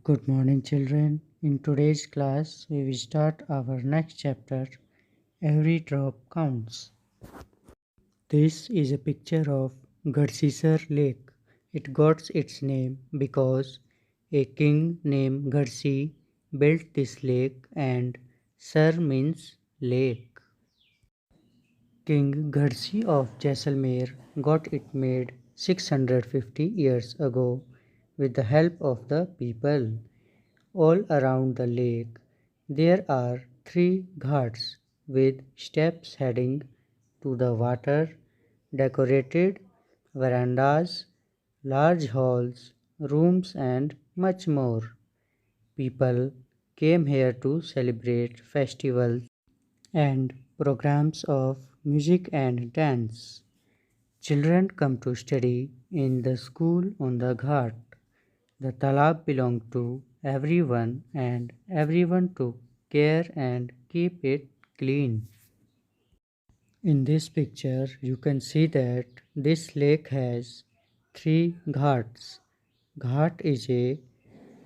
Good morning, children. In today's class, we will start our next chapter. Every drop counts. This is a picture of Gadsisar Lake. It got its name because a king named Gadsi built this lake, and Sar means lake. King Gadsi of Jaisalmer got it made 650 years ago with the help of the people. All around the lake there are three ghats with steps heading to the water, decorated verandas, large halls, rooms, and much more. People came here to celebrate festivals and programs of music and dance. Children come to study in the school on the ghat. The talab belonged to everyone and everyone took care and keep it clean. In this picture you can see that this lake has three ghats. Ghat is a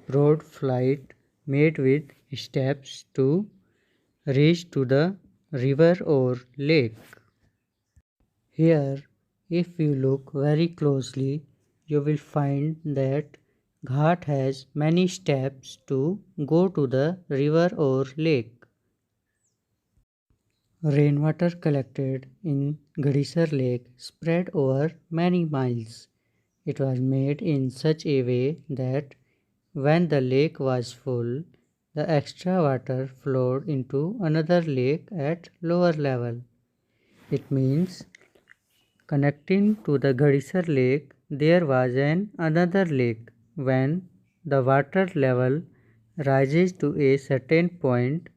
broad flight made with steps to reach to the river or lake. Here, if you look very closely, you will find that Ghat has many steps to go to the river or lake. Rainwater collected in Gadisar Lake spread over many miles. It was made in such a way that when the lake was full, the extra water flowed into another lake at lower level. It means connecting to the Gadisar lake, there was another lake. When the water level rises to a certain point,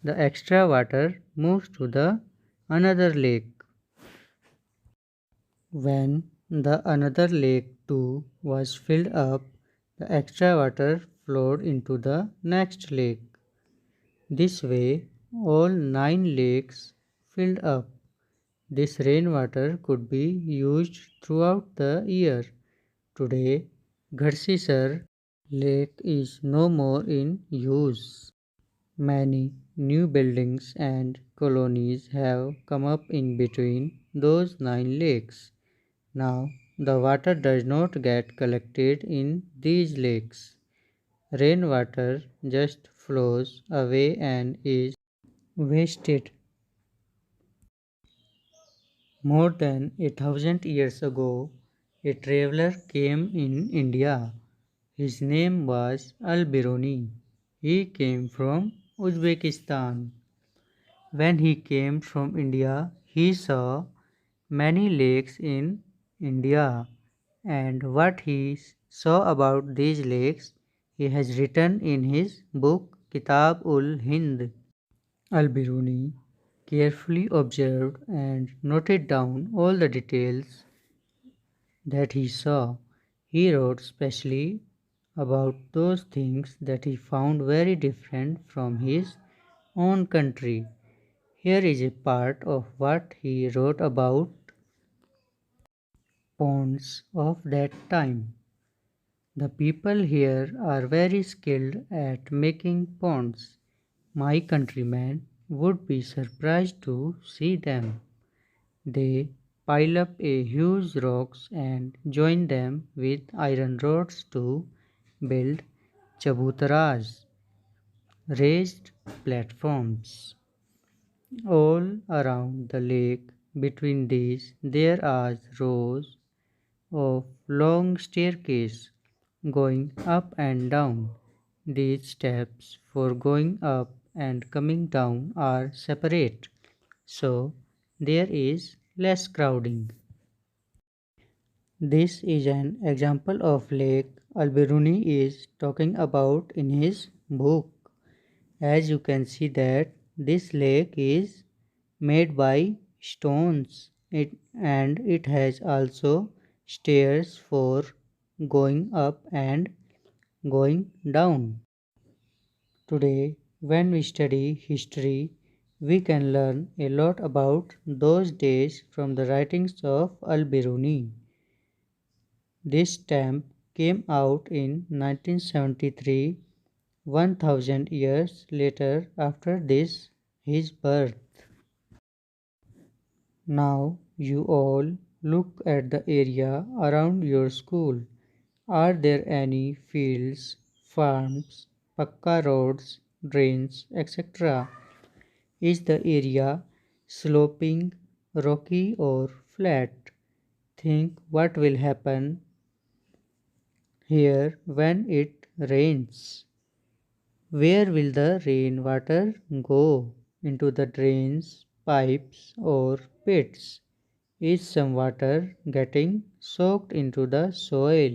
the extra water moves to the another lake. When the another lake too was filled up, the extra water flowed into the next lake. This way, all 9 lakes filled up. This rainwater could be used throughout the year. Today, Gadsisar Lake is no more in use. Many new buildings and colonies have come up in between those 9 lakes. Now, the water does not get collected in these lakes. Rainwater just flows away and is wasted. More than 1,000 years ago, a traveler came in India. His name was Al-Biruni. He came from Uzbekistan. When he came from India, he saw many lakes in India, and what he saw about these lakes he has written in his book Kitab ul Hind. Al-Biruni carefully observed and noted down all the details that he saw. He wrote specially about those things that he found very different from his own country. Here is a part of what he wrote about ponds of that time. The people here are very skilled at making ponds. My countrymen would be surprised to see them. They pile up a huge rocks and join them with iron rods to build chabutaras, raised platforms. All around the lake between these there are rows of long staircases going up and down. These steps for going up and coming down are separate, so there is less crowding. This is an example of lake Al-Biruni is talking about in his book. As you can see that this lake is made by stones and it has also stairs for going up and going down. Today, when we study history, we can learn a lot about those days from the writings of Al-Biruni. This stamp came out in 1973 1000 years later after this his birth. Now you all look at the area around your school. Are there any fields, farms, pakka roads, drains, etc.? Is the area sloping, rocky, or flat? Think what will happen here when it rains. Where will the rainwater go? Into the drains, pipes, or pits? Is some water getting soaked into the soil?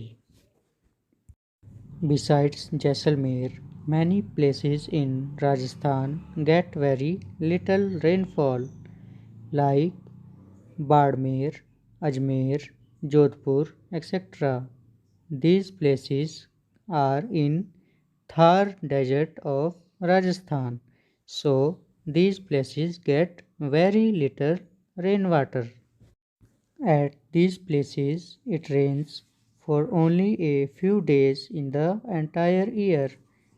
Besides Jaisalmer, many places in Rajasthan get very little rainfall, like Badmer, Ajmer, Jodhpur, etc. These places are in Thar desert of Rajasthan, so these places get very little rainwater. At these places, it rains for only a few days in the entire year,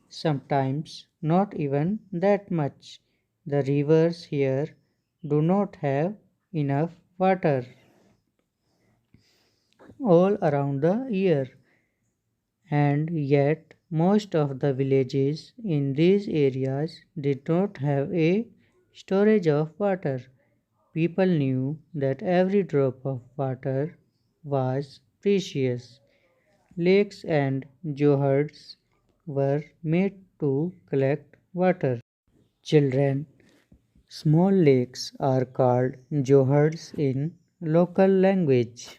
sometimes not even that much. The rivers here do not have enough water all around the year, and yet most of the villages in these areas did not have a storage of water. People knew that every drop of water was precious. Lakes and johars were made to collect water. Children, small lakes are called johars in local language.